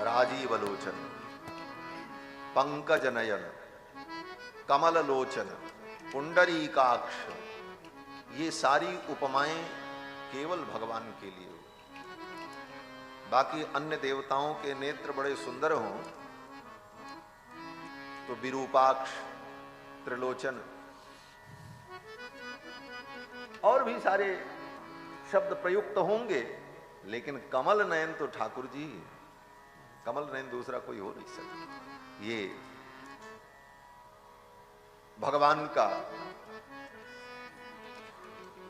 राजीव लोचन, पंकज नयन, कमल लोचन, पुंडरीकाक्ष, ये सारी उपमाएं केवल भगवान के लिए हो। बाकी अन्य देवताओं के नेत्र बड़े सुंदर हों तो विरूपाक्ष, त्रिलोचन और भी सारे शब्द प्रयुक्त होंगे, लेकिन कमल नयन तो ठाकुर जी, कमल नयन दूसरा कोई हो नहीं सकता। ये भगवान का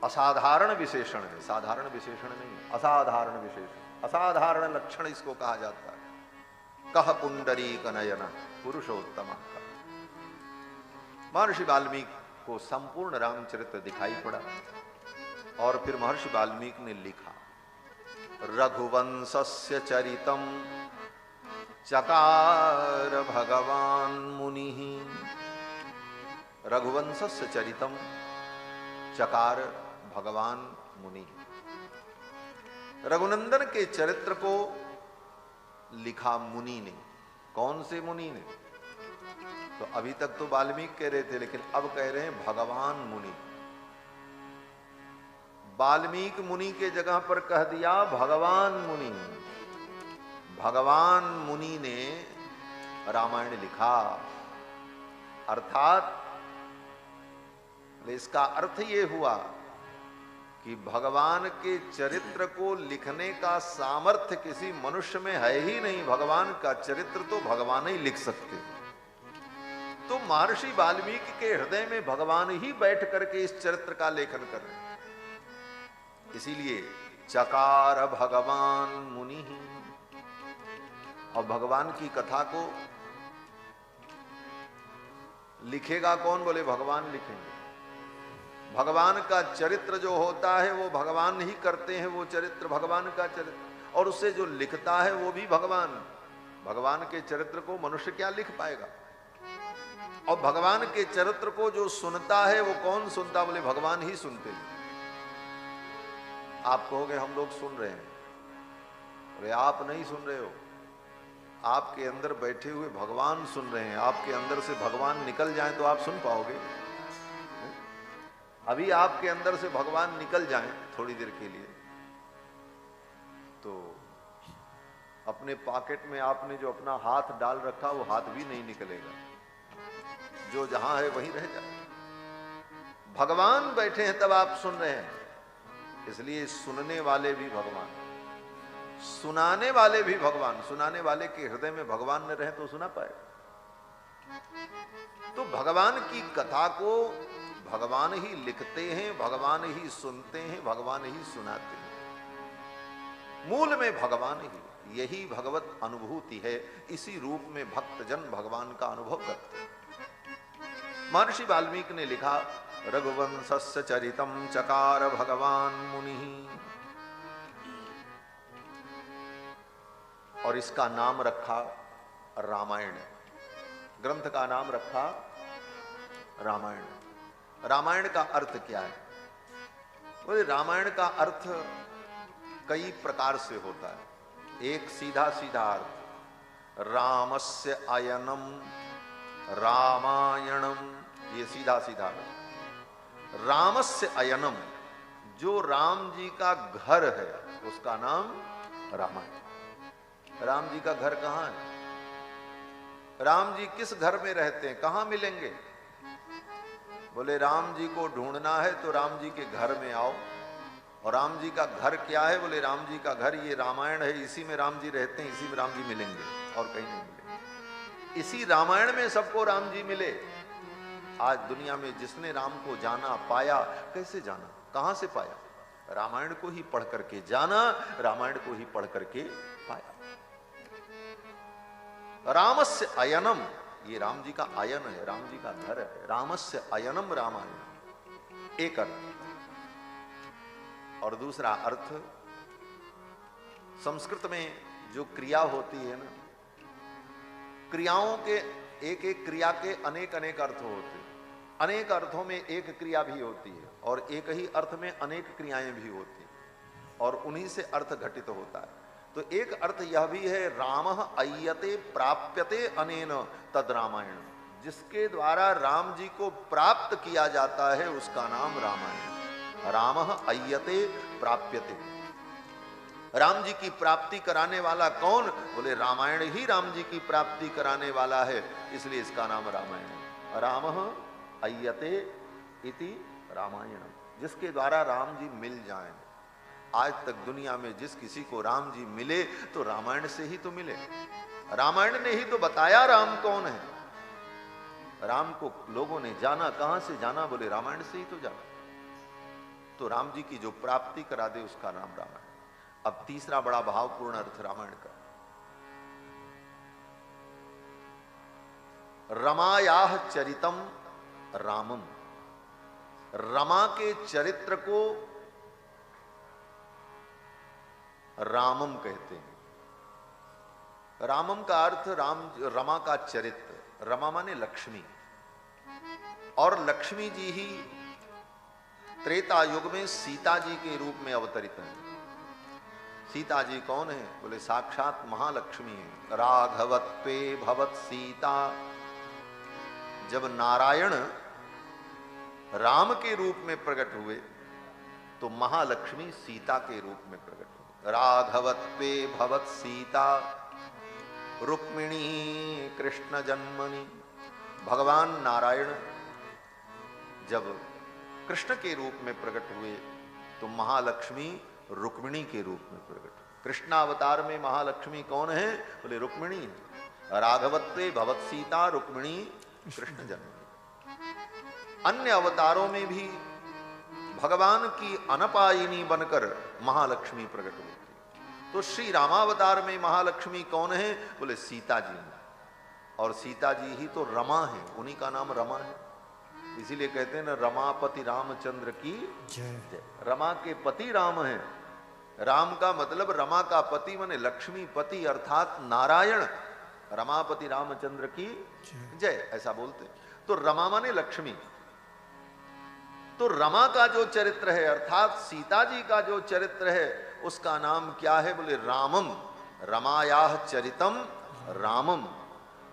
असाधारण विशेषण है, साधारण विशेषण नहीं, असाधारण विशेषण, असाधारण लक्षण इसको कहा जाता है। कह पुंडरीक नयन पुरुषोत्तम का। महर्षि वाल्मीकि को संपूर्ण रामचरित्र दिखाई पड़ा और फिर महर्षि वाल्मीकि ने लिखा, रघुवंशस्य चरितम चकार भगवान मुनि। रघुवंशस्य चरितम चकार भगवान मुनि। रघुनंदन के चरित्र को लिखा मुनि ने। कौन से मुनि ने? तो अभी तक तो वाल्मीकि कह रहे थे, लेकिन अब कह रहे हैं भगवान मुनि। वाल्मीकि मुनि के जगह पर कह दिया भगवान मुनि। भगवान मुनि ने रामायण लिखा। अर्थात इसका अर्थ ये हुआ कि भगवान के चरित्र को लिखने का सामर्थ्य किसी मनुष्य में है ही नहीं। भगवान का चरित्र तो भगवान ही लिख सकते। तो महर्षि वाल्मीकि के हृदय में भगवान ही बैठ करके इस चरित्र का लेखन कर रहे हैं। इसीलिए चकार भगवान मुनि। और भगवान की कथा को लिखेगा कौन? बोले भगवान लिखेंगे। भगवान का चरित्र जो होता है वो भगवान ही करते हैं, वो चरित्र भगवान का चरित्र, और उससे जो लिखता है वो भी भगवान। भगवान के चरित्र को मनुष्य क्या लिख पाएगा? और भगवान के चरित्र को जो सुनता है वो कौन सुनता? बोले भगवान ही सुनते हैं। आप कहोगे हम लोग सुन रहे हैं, अरे आप नहीं सुन रहे हो, आपके अंदर बैठे हुए भगवान सुन रहे हैं। आपके अंदर से भगवान निकल जाए तो आप सुन पाओगे? अभी आपके अंदर से भगवान निकल जाएं थोड़ी देर के लिए, तो अपने पॉकेट में आपने जो अपना हाथ डाल रखा वो हाथ भी नहीं निकलेगा, जो जहां है वहीं रह जाए। भगवान बैठे हैं तब आप सुन रहे हैं। इसलिए सुनने वाले भी भगवान, सुनाने वाले भी भगवान। सुनाने वाले के हृदय में भगवान न रहे तो सुना पाए? तो भगवान की कथा को भगवान ही लिखते हैं, भगवान ही सुनते हैं, भगवान ही सुनाते हैं। मूल में भगवान ही, यही भगवत अनुभूति है। इसी रूप में भक्तजन भगवान का अनुभव करते हैं। महर्षि वाल्मीकि ने लिखा, रघुवंशस्य चरितम चकार भगवान मुनि। और इसका नाम रखा रामायण। ग्रंथ का नाम रखा रामायण। रामायण का अर्थ क्या है? बोले रामायण का अर्थ कई प्रकार से होता है। एक सीधा सीधा अर्थ, रामस्य अयनम रामायणम, ये सीधा सीधा अर्थ। रामस्य अयनम, जो राम जी का घर है उसका नाम रामायण। राम जी का घर कहां है? राम जी किस घर में रहते हैं? कहां मिलेंगे? बोले राम जी को ढूंढना है तो राम जी के घर में आओ। और राम जी का घर क्या है? बोले राम जी का घर ये रामायण है, इसी में राम जी रहते हैं, इसी में राम जी मिलेंगे और कहीं नहीं मिलेंगे। इसी रामायण में सबको राम जी मिले। आज दुनिया में जिसने राम को जाना, पाया, कैसे जाना, कहां से पाया? रामायण को ही पढ़ करके जाना, रामायण को ही पढ़ करके पाया। रामस्य अयनम, ये राम जी का आयन है, राम जी का घर है। रामस्य अयनम रामायण, एक अर्थ। और दूसरा अर्थ, संस्कृत में जो क्रिया होती है ना, क्रियाओं के एक एक क्रिया के अनेक अनेक अर्थ होते हैं। अनेक अर्थों में एक क्रिया भी होती है और एक ही अर्थ में अनेक क्रियाएं भी होती हैं और उन्हीं से अर्थ घटित होता है। तो एक अर्थ यह भी है, रामः अय्यते प्राप्यते अनेन तद रामायण, जिसके द्वारा राम जी को प्राप्त किया जाता है उसका नाम रामायण। रामः अय्यते प्राप्यते, राम जी की प्राप्ति कराने वाला कौन? बोले रामायण ही राम जी की प्राप्ति कराने वाला है, इसलिए इसका नाम रामायण है। रामः अय्यते इति रामायण, जिसके द्वारा राम जी मिल जाएं। आज तक दुनिया में जिस किसी को राम जी मिले तो रामायण से ही तो मिले, रामायण ने ही तो बताया राम कौन है। राम को लोगों ने जाना, कहां से जाना? बोले रामायण से ही तो जाना। तो राम जी की जो प्राप्ति करा दे उसका नाम रामायण। अब तीसरा बड़ा भावपूर्ण अर्थ रामायण का, रमायाह चरितम रामम, रमा के चरित्र को रामम कहते हैं। रामम का अर्थ रमा का चरित्र, रमा माने लक्ष्मी, और लक्ष्मी जी ही त्रेता युग में सीता जी के रूप में अवतरित हैं। सीता जी कौन है? बोले साक्षात महालक्ष्मी है। राघवत्वे भवत सीता, जब नारायण राम के रूप में प्रकट हुए तो महालक्ष्मी सीता के रूप में प्रकट हुए। राघवत्वे भवत सीता रुक्मिणी कृष्ण जन्मनि, भगवान नारायण जब कृष्ण के रूप में प्रकट हुए तो महालक्ष्मी रुक्मिणी के रूप में प्रकट हुई। कृष्णावतार में महालक्ष्मी कौन है? बोले रुक्मिणी है। राघवत्वे भवत सीता रुक्मिणी कृष्ण जन्मनि। अन्य अवतारों में भी भगवान की अनपायिनी बनकर महालक्ष्मी प्रकट हुई थी। तो श्री रामावतार में महालक्ष्मी कौन है? बोले सीता जी हैं, और सीता जी ही तो रमा है, उन्हीं का नाम रमा है। इसीलिए कहते हैं ना, रमापति रामचंद्र की जय। रमा के पति राम है। राम का मतलब रमा का पति माने लक्ष्मी पति अर्थात नारायण। रमापति रामचंद्र की जय ऐसा बोलते हैं। तो रमा माने लक्ष्मी। तो रमा का जो चरित्र है अर्थात सीता जी का जो चरित्र है उसका नाम क्या है? बोले रामम। रमायाह चरितम रामम,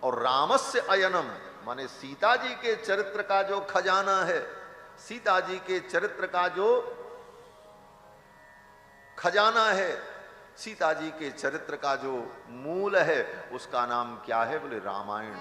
और रामस्य अयनम माने सीता जी के चरित्र का जो खजाना है, सीता जी के चरित्र का जो खजाना है, सीता जी के चरित्र का जो मूल है उसका नाम क्या है? बोले रामायण।